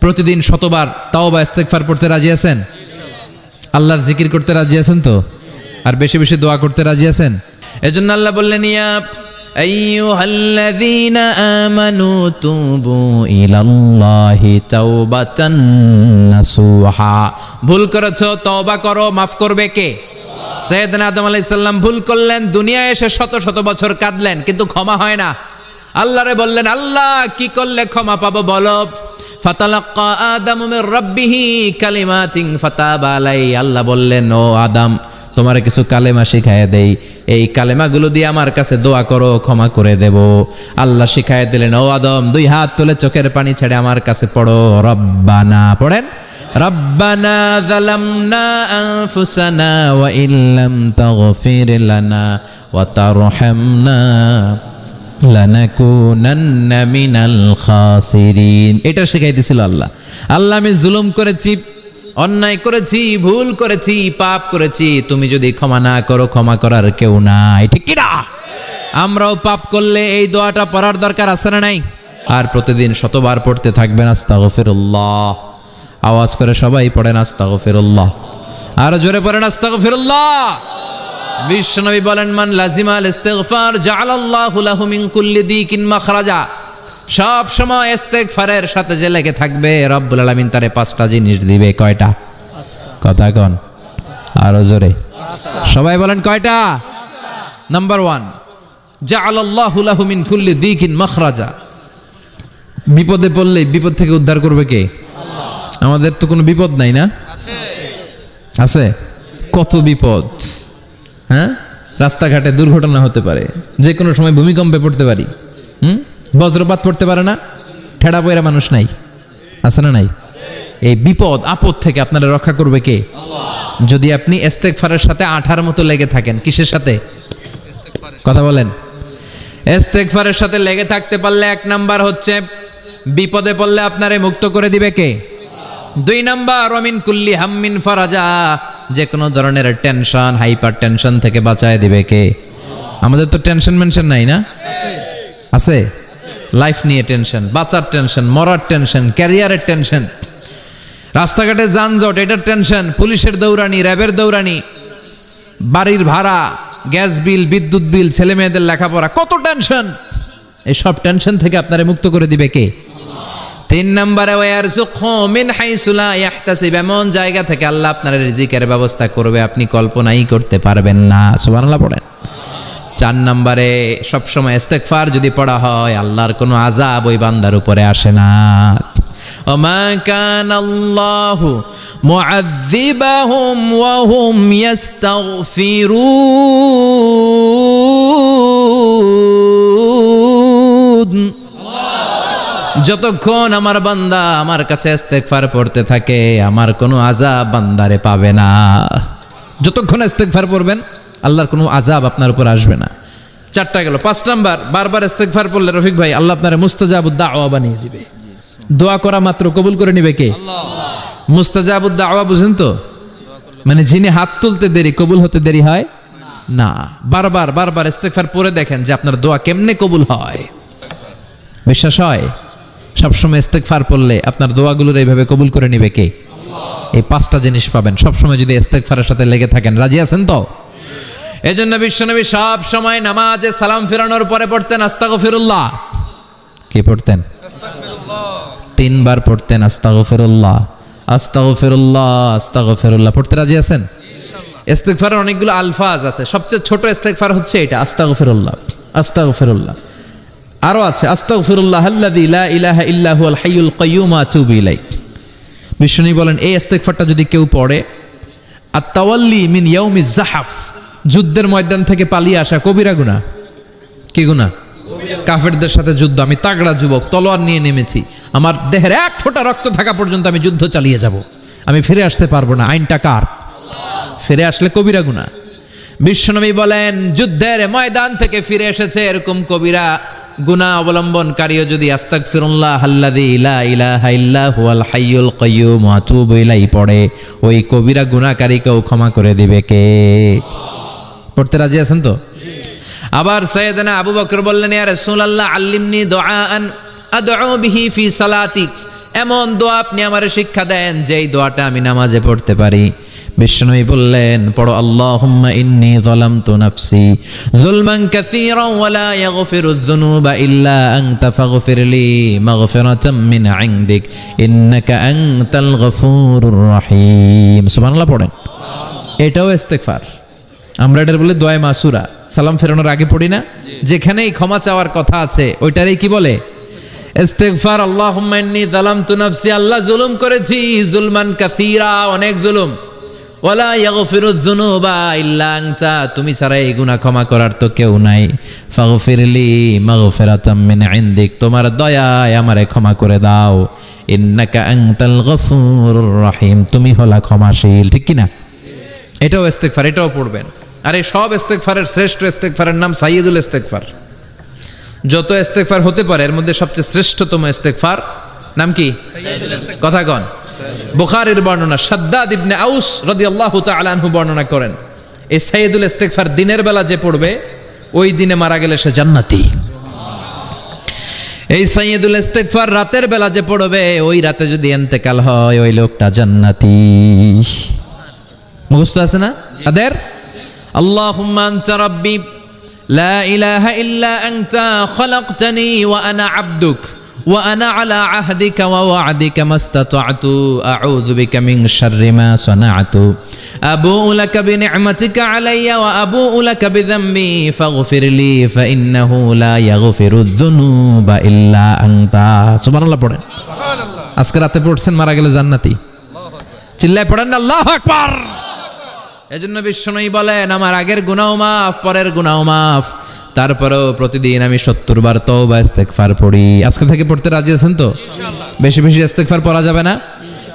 প্রতিদিন শতবার তাওবা ইস্তেগফার পড়তে রাজি আছেন? আল্লাহর জিকির করতে রাজি আছেন তো? আর বেশি বেশি দোয়া করতে রাজি আছেন? এজন্য আল্লাহ বললেন, ইয়া আইয়ুহাল্লাযীনা আমানু তুবু ইলাল্লাহি তাওবাতান নাসুহা। ভুল করেছো, তওবা করো, মাফ করবে কে? সাইয়েদনা আদম আলাইহিস সালাম ভুল করলেন, দুনিয়ায় এসে শত শত বছর কাঁদলেন, কিন্তু ক্ষমা হয় না। আল্লাহরে বললেন, আল্লাহ কি করলে ক্ষমা পাবো বলো? ফাতালাক্কা আদামু মির রাব্বিহি কালিমাতিন ফাতাবা আলাই। আল্লাহ বললেন, ও আদম, তোমারে কিছু কালেমা শিখায় দেই, এই কালেমাগুলো দিয়ে আমার কাছে দোয়া করো, ক্ষমা করে দেব। আল্লাহ শিখায় দিলেন, ও আদম, দুই হাত তুলে চোখের পানি ছেড়ে আমার কাছে পড়ো, রব্বানা। পড়েন, রব্বানা যালামনা আনফুসানা ওয়া ইল্লাম তাগফির লানা ওয়া তারহামনা লানাকুনান্না মিনাল খাসিরিন। এটা শিখাই দিছিল আল্লাহ। আল্লাহ, আমি জুলুম করেছি, অন্যায় করেছি, ভুল করেছি, পাপ করেছি, তুমি যদি ক্ষমা না করো, ক্ষমা করার কেউ নাই, ঠিক কি না? আমরাও পাপ করলে এই দোয়াটা পড়ার দরকার আছে না নাই? আর প্রতিদিন শতবার পড়তে থাকবেন আস্তাগফিরুল্লাহ। আওয়াজ করে সবাই পড়েন আস্তাগফিরুল্লাহ। আর জোরে পড়েন আস্তাগফিরুল্লাহ। বিশ্বনবী বলেন, মান লাজিমাল ইস্তিগফার জাআলাল্লাহু লাহু মিন কুল্লি দিকিন মাখরাজা। সব সময় ইস্তিগফারের সাথে যে লেগে থাকবে, রব্বুল আলামিন তারে পাঁচটা জিনিস দিবে। কয়টা? কথা কন আরো জোরে, সবাই বলেন কয়টা? নাম্বার 1, জাআলাল্লাহু লাহু মিন কুল্লি দিকিন মাখরাজা। বিপদে পড়লে বিপদ থেকে উদ্ধার করবে কে? আল্লাহ। আমাদের তো কোনো বিপদ নাই না? আছে। কত বিপদ, হ্যাঁ? রাস্তাঘাটে দুর্ঘটনা হতে পারে, যে কোনো সময় ভূমিকম্পে পড়তে পারি, বজ্রপাত পড়তে পারে না, ঠেড়া পয়রা মানুষ নাই, আছে না নাই? এই বিপদ আপদ থেকে আপনারা রক্ষা করবে কে? আল্লাহ। যদি আপনি ইস্তেগফারের সাথে আঠার মতো লেগে থাকেন। কিসের সাথে? কথা বলেন। ইস্তেগফারের সাথে লেগে থাকতে পারলে 1 নাম্বার হচ্ছে বিপদে পড়লে আপনারে মুক্ত করে দিবে কে? 2 নাম্বার ওয়ামিন কুল্লি হাম্মিন ফারাজা। যে কোনো ধরনের টেনশন, হাইপার টেনশন থেকে বাঁচায় দিবে কে? আমাদের তো টেনশন মেনশন নাই না? আছে। লাইফ নিয়ে টেনশন, বাঁচার টেনশন, মরার টেনশন, ক্যারিয়ারের টেনশন, রাস্তাঘাটে যানজট, এটার টেনশন, পুলিশের দৌড়ানি, র্যাবের দৌড়ানি, বাড়ির ভাড়া, গ্যাস বিল, বিদ্যুৎ বিল, ছেলে মেয়েদের লেখাপড়া, কত টেনশন। এই সব টেনশন থেকে আপনারে মুক্ত করে দিবে কে? 3 নম্বরে ওয়ারযুকহু মিন হাইসু লা ইয়াহতাসিব। এমন জায়গা থেকে আল্লাহ আপনার রিজিকের ব্যবস্থা করবে আপনি কল্পনাই করতে পারবেন না। সুবহানাল্লাহ পড়েন। 4 নম্বরে সবসময় ইস্তেগফার যদি পড়া হয়, আল্লাহর কোনো আযাব ওই বান্দার উপরে আসে না। ওমা কানাল্লাহু মুআযযিবাহুম ওয়া হুম ইস্তাগফিরুন। যতক্ষণ আমার বান্দা আমার কাছে ইস্তেগফার পড়তে থাকে, আমার কোনো আযাব বান্দারে পাবে না। যতক্ষণ ইস্তেগফার পড়বেন, আল্লাহর কোনো আযাব আপনার উপর আসবে না। 4টা গেল। 5 নাম্বার, বারবার ইস্তেগফার পড়লে রফিক ভাই, আল্লাহ আপনারে মুস্তাজাবুদ দাওয়া বানিয়ে দিবে। দোয়া করা মাত্র কবুল করে নিবে কে? আল্লাহ। মুস্তাজাবুদ দাওয়া বুঝেন তো? মানে যিনি হাত তুলতে দেরি, কবুল হতে দেরি হয় না। বারবার বারবার ইস্তেগফার পড়ে দেখেন যে আপনার দোয়া কেমনে কবুল হয়। বিশ্বাস হয়? সবসময় ইস্তেগফার পড়লে আপনার দোয়াগুলোর এইভাবে কবুল করে নিবে কে? আল্লাহ। এই 5টা জিনিস পাবেন সবসময় যদি ইস্তেগফারের সাথে লেগে থাকেন। রাজি আছেন তো? এজন্য বিশ্বনবী সব সময় নামাজে সালাম ফিরানোর পরে পড়তেন আস্তাগফিরুল্লাহ। কি পড়তেন? আস্তাগফিরুল্লাহ। 3 বার পড়তেন আস্তাগফিরুল্লাহ, আস্তাগফিরুল্লাহ, আস্তাগফিরুল্লাহ। পড়তে রাজি আছেন? ইনশাআল্লাহ। ইস্তেগফারের অনেকগুলো আলফাজ আছে, সবচেয়ে ছোট ইস্তেগফার হচ্ছে এটা, আস্তাগফিরুল্লাহ, আস্তাগফিরুল্লাহ। আরো আছে আস্তাগফিরুল্লাহ আল্লাযী লা ইলাহা ইল্লা হুয়াল হাইয়ুল কাইয়্যুম আতুবু ইলাইহি। বিষ্ণু বলেন, এই ইস্তেগফারটা যদি কেউ পড়ে, আত-তাওয়াল্লি মিন ইয়াউমিজ জাহাফ, যুদ্ধের ময়দান থেকে পালিয়ে আসা কবিরা গুনাহ। কি গুনাহ? কাফেরদের সাথে যুদ্ধ। আমি তাগড়া যুবক, তলোয়ার নিয়ে নেমেছি, আমার দেহের 1 ফোঁটা রক্ত থাকা পর্যন্ত আমি যুদ্ধ চালিয়ে যাব, আমি ফিরে আসতে পারবো না। আইনটা কার? ফিরে আসলে কবিরা গুনাহ। বিশ্বনবী বলেন, যুদ্ধের ময়দান থেকে ফিরে এসেছে এরকম কবিরা গুনাহ অবলম্বনকারীও যদি আস্তাগফিরুল্লাহ আল্লাযী লা ইলাহা ইল্লা হুয়াল হাইয়ুল কাইয়্যুম আতুবু ইলাইহি পড়ে, ওই কবিরা গুনাহকারীকেও ক্ষমা করে দিবে কে? পড়তে রাজি আছেন তো? আবার সাইয়েদনা আবু বকর বললেন, ইয়া রাসূলুল্লাহ আল্লিমনি দুআআন আদউ বিহি ফি সালাতি। এমন দোয়া আপনি আমারে শিক্ষা দেন যেই দোয়াটা আমি নামাজে পড়তে পারি। বিষ্ণুই বললেন, পড়ো আল্লাহুম্মা ইন্নী যালামতু নাফসি যুলমান কাসীরান ওয়া লা ইয়াগফিরুয যুনুবা ইল্লা আনতা ফাগফিরলি মাগফিরাতাম মিন ইনদিক ইন্নাকা আনতাল গফুরুর রহিম। সুবহানাল্লাহ পড়েন। এটাও ইস্তেগফার। আমরা এটার বলে দোয়া মাসুরা, সালাম ফেরানোর আগে পড়ি না? যেখানেই ক্ষমা চাওয়ার কথা আছে ওইটারই কি বলে? ইস্তেগফার। আল্লাহুম্মা ইন্নী যালামতু নাফসি, আল্লাহ জুলুম করেছি, যুলমান কাসীরা, অনেক জুলুম। ওয়ালা ইয়াগফিরুয যুনুবা ইল্লা আনতা, তুমি ছাড়া এই গুনাহ ক্ষমা করার তো কেউ নাই। ফাগফিরলি মাগফিরাতাম মিন ইনদিক, তোমার দয়ায় আমারে ক্ষমা করে দাও। ইন্নাকা আনতাল গফুরুর রহিম, তুমি হলা ক্ষমাশীল। ঠিক কি না? এটাও ইস্তেগফার, এটাও পড়বেন। আর এই সব ইস্তেগফারের শ্রেষ্ঠ ইস্তেগফারের নাম সাইয়্যিদুল ইস্তেগফার। যত ইস্তেগফার হতে পারে এর মধ্যে সবচেয়ে শ্রেষ্ঠতম ইস্তেগফার নাম কি? কথা কন। বুখারীর বর্ণনা, শাদ্দাদ ইবনে আউস রাদিয়াল্লাহু তাআলা আনহু বর্ণনা করেন, এই সাইয়্যিদুল ইস্তেগফার দিনের বেলা যে পড়বে ওই দিনে মারা গেলে সে জান্নাতি। এই সাইয়্যিদুল ইস্তেগফার রাতের বেলা যে পড়বে ওই রাতে যদি ইন্তেকাল হয় ওই লোকটা জান্নাতি। মুখস্থ আছে না তাদের? আল্লাহুম্মা আনতা রাব্বি লা ইলাহা ইল্লা আনতা খালাকতানি ওয়া আনা আবদুক ওয়া আনা আলা আহদিকা ওয়া ওয়া'দিকা মাস্তাতা'তু আউযু বিকা মিন শাররি মা সানা'তু আবুউ লাকা বিনি'মাতিকা আলাইয়া ওয়া আবুউ লাকা বিযামবি ফাগফিরলি ফাইন্নাহু লা ইয়াগফিরুয যুনুবা ইল্লা আনতা। সুবহানাল্লাহ পড়েন। আজকে রাতে পড়ছেন, মারা গেলে জান্নাতি। চিল্লায় পড়েন না আল্লাহু আকবার। এজন্য বিশ্বনবী বলেন, আমার আগের গুনাহ মাফ, পরের গুনাহ মাফ, তারপরেও প্রতিদিন আমি 70 বার তওবা ইস্তেগফার পড়ি। আজকে থেকে পড়তে রাজি আছেন তো? বেশি বেশি ইস্তেগফার পড়া যাবে না?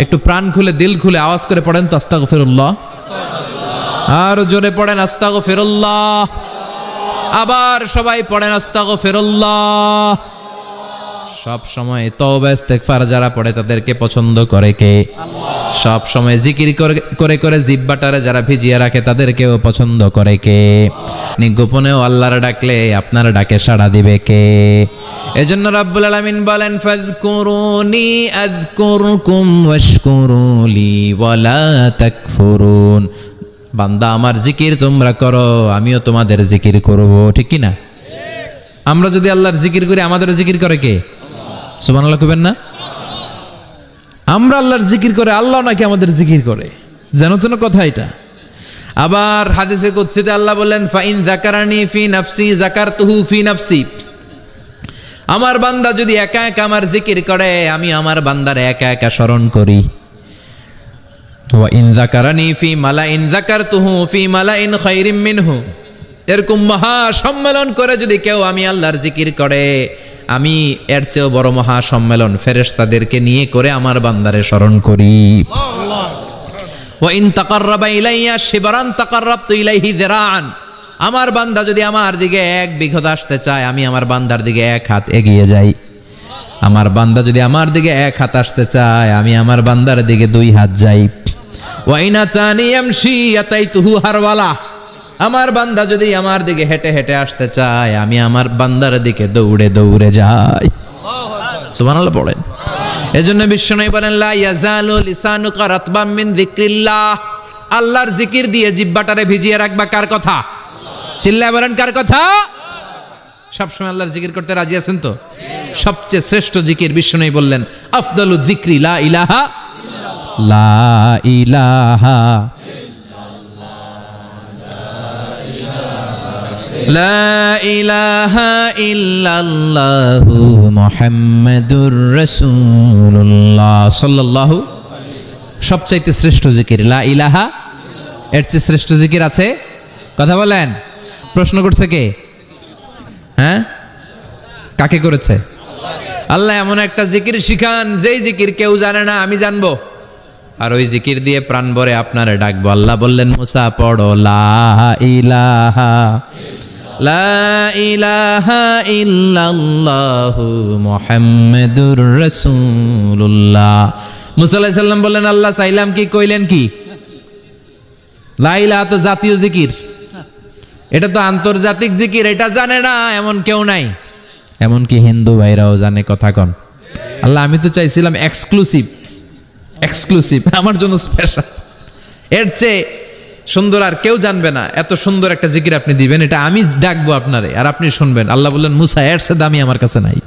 একটু প্রাণ খুলে দিল খুলে আওয়াজ করে পড়েন তো আস্তাগফিরুল্লাহ। আর জোরে পড়েন আস্তাগফিরুল্লাহ। আবার সবাই পড়েন আস্তাগফিরুল্লাহ। সব সময় তওবা ইস্তেগফার যারা পড়ে তাদেরকে পছন্দ করে কে? সব সময় জিকির করে করে জিহ্বাটারে যারা ভিজিয়ে রাখে তাদেরকেও পছন্দ করে কে? গোপনেও আল্লাহর ডাকলে আপনার ডাকে সাড়া দিবে কে? এজন্য রাব্বুল আলামিন বলেন, ফাযকুরুনি আযকুরকুম ওয়াশকুরুলি ওয়ালা তাকফুরুন। বান্দা আমার জিকির তোমরা করো, আমিও তোমাদের জিকির করব। ঠিক কি না? আমরা যদি আল্লাহর জিকির করি আমাদেরও জিকির করে কে? সুবহানাল্লাহ কইবেন না? আমরা আল্লাহর জিকির করে, আল্লাহ নাকি আমাদের জিকির করে, জানো তো না কথা এটা। আবার হাদিসে কুদসিতে আল্লাহ বলেন, ফাইন যাকারানি ফি নাফসি যাকারতুহু ফি নাফসি, আমার বান্দা যদি একা একা আমার জিকির করে আমি আমার বান্দার একা একা স্মরণ করি। ওয়া ইন যাকারানি ফি মালাইন যাকারতুহু ফি মালাইন খায়রিম মিনহু, এরকম মহা সম্মেলন করে যদি কেউ আমি আল্লাহর জিকির করে আমি এর চেয়েও বড় মহা সম্মেলন ফেরেশতাদেরকে নিয়ে করে আমার বান্দারে স্মরণ করি। ওয়া ইন তাকাররাবা ইলাইয়া শিবরান তাকাররাবতু ইলাইহি যিরাআন, আমার বান্দা যদি আমার দিকে 1 বিঘত আসতে চায় আমি আমার বান্দার দিকে 1 হাত এগিয়ে যাই। আমার বান্দা যদি আমার দিকে 1 হাত আসতে চায় আমি আমার বান্দার দিকে 2 হাত যাই। ওয়া ইন আতানি ইয়ামশি আতাইতুহু হারওয়ালা, আমার বান্দা যদি আমার দিকে হেঁটে হেঁটে আসতে চায় আমি আমার বান্দার দিকে দৌড়ে দৌড়ে যাই। সুবহানাল্লাহ পড়েন। এজন্য বিশ্বনবী বলেন, লা ইয়াজালু লিসানুকা রাতবাম মিন যিকরিল্লাহ, আল্লাহর জিকির দিয়ে জিহ্বাটারে ভিজিয়ে রাখবা। কার কথা? চিল্লায় বলেন কার কথা? সবসময় আল্লাহর জিকির করতে রাজি আছেন তো? সবচেয়ে শ্রেষ্ঠ জিকির বিশ্বনবী বললেন, আফদালু যিকরি লা ইলাহা লা ইলাহা লা ইলাহা ইল্লাল্লাহু মুহাম্মাদুর রাসূলুল্লাহ সাল্লাল্লাহু। সবচাইতে শ্রেষ্ঠ জিকির লা ইলাহা, এর চেয়ে শ্রেষ্ঠ জিকির আছে? কথা বলেন। প্রশ্ন করছে কে? হ্যাঁ, কাকে করেছে? আল্লাহ এমন একটা জিকির শিখান যেই জিকির কেউ জানে না, আমি জানবো, আর ওই জিকির দিয়ে প্রাণ ভরে আপনারে ডাকবো। আল্লাহ বললেন, মুসা পড়ো লা ইলাহা লা ইলাহা ইল্লাল্লাহু মুহাম্মাদুর রাসূলুল্লাহ। মুসা আলাইহিস সালাম বললেন, আল্লাহ চাইলাম কি, কইলেন কি? লা ইলাহা তো জাতীয় জিকির, এটা তো আন্তর্জাতিক জিকির, এটা জানে না এমন কেউ নাই। এমনকি হিন্দু ভাইরাও জানে। কথা কন। আল্লাহ আমি তো চাইছিলাম এক্সক্লুসিভ আমার জন্য স্পেশাল, এর চেয়ে সুন্দর আর কেউ জানবে না, এত সুন্দর একটা জিকির আপনি দিবেন, এটা আমি ডাকবো আপনারে আর আপনি শুনবেন। আল্লাহ বললেন মুসা এর চেয়ে দামি আমার কাছে নাই।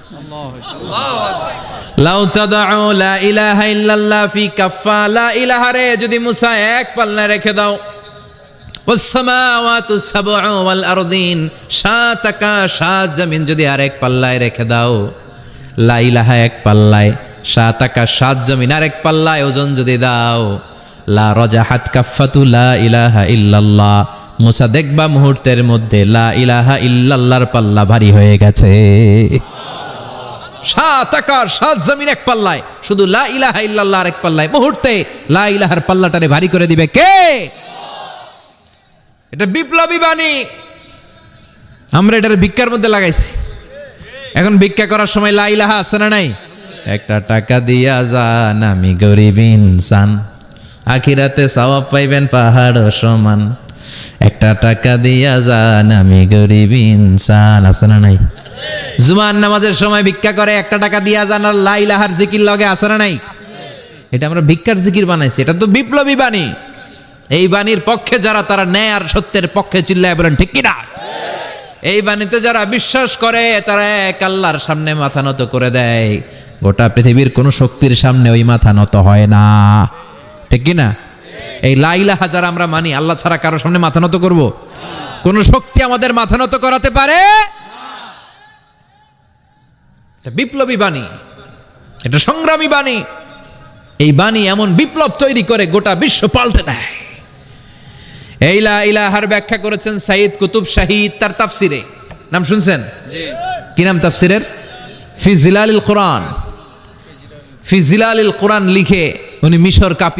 লাউ তাদাউ লা ইলাহা ইল্লাল্লাহ ফি কাফা, লা ইলাহা রে যদি মুসা এক পাল্লায় রেখে দাও, ওয়াস সামাওয়াতু সাবউ ওয়াল আরদিন, সাত আকাশ সাত জমিন যদি আরেক পাল্লায় রেখে দাও, লা ইলাহা এক পাল্লায়, সাত আকাশ সাত জমিন আরেক পাল্লায় ওজন যদি দাও, লা রাজাহাত কাফাতু লা ইলাহা ইল্লাল্লাহ, মুসা দেখবা মুহূর্তের মধ্যে লা ইলাহা ইল্লাল্লাহর পাল্লা ভারী হয়ে গেছে। সাত আকাশ সাত জমিন এক পাল্লায়, শুধু লা ইলাহা ইল্লাল্লাহ এক পাল্লায়, মুহূর্তে লা ইলাহার পাল্লাটারে ভারী করে দিবে কে? এটা বিপ্লবী বাণী। আমরা এটার ভিক্ষার মধ্যে লাগাইছি। এখন ভিক্ষা করার সময় লা ইলাহা আছে না নাই? একটা টাকা দিয়া যান আমি গরিব ইনসান, আখিরাতে সওয়াব পাইবেন পাহাড় সমান। একটা টাকা দিয়া যান আমি গরিব ইনসান, আছে না নাই? জুমার নামাজের সময় ভিক্ষা করে একটা টাকা দিয়া যান আর লা ইলাহার জিকির লগে, আছে না নাই? এটা আমরা ভিক্ষার জিকির বানাইছি, এটা তো বিপ্লবী বাণী। এই বাণীর পক্ষে যারা, তারা ন্যায় আর সত্যের পক্ষে চিল্লায় বলেন ঠিক কিনা? এই বাণীতে যারা বিশ্বাস করে তারা এক আল্লাহর সামনে মাথা নত করে দেয়, গোটা পৃথিবীর কোন শক্তির সামনে ওই মাথা নত হয় না, ঠিক কিনা? এই লা ইলাহা যারা আমরা মানি, আল্লাহ ছাড়া কারোর সামনে মাথা নত করব? কোন শক্তি আমাদের মাথা নত করাতে পারে? এটা বিপ্লবী বাণী, এটা সংগ্রামী বাণী। এই বাণী এমন বিপ্লব তৈরি করে গোটা বিশ্ব পাল্টে দেয়। এই লা ইলাহার ব্যাখ্যা করেছেন সাইয়্যিদ কুতুব শাহীদ তার তাফসিরে, নাম শুনছেন? কি নাম তাফসিরের? ফি জিলালিল কোরআন। ফি জিলালিল কোরআন লিখে উনি মিশর কাঁপিয়ে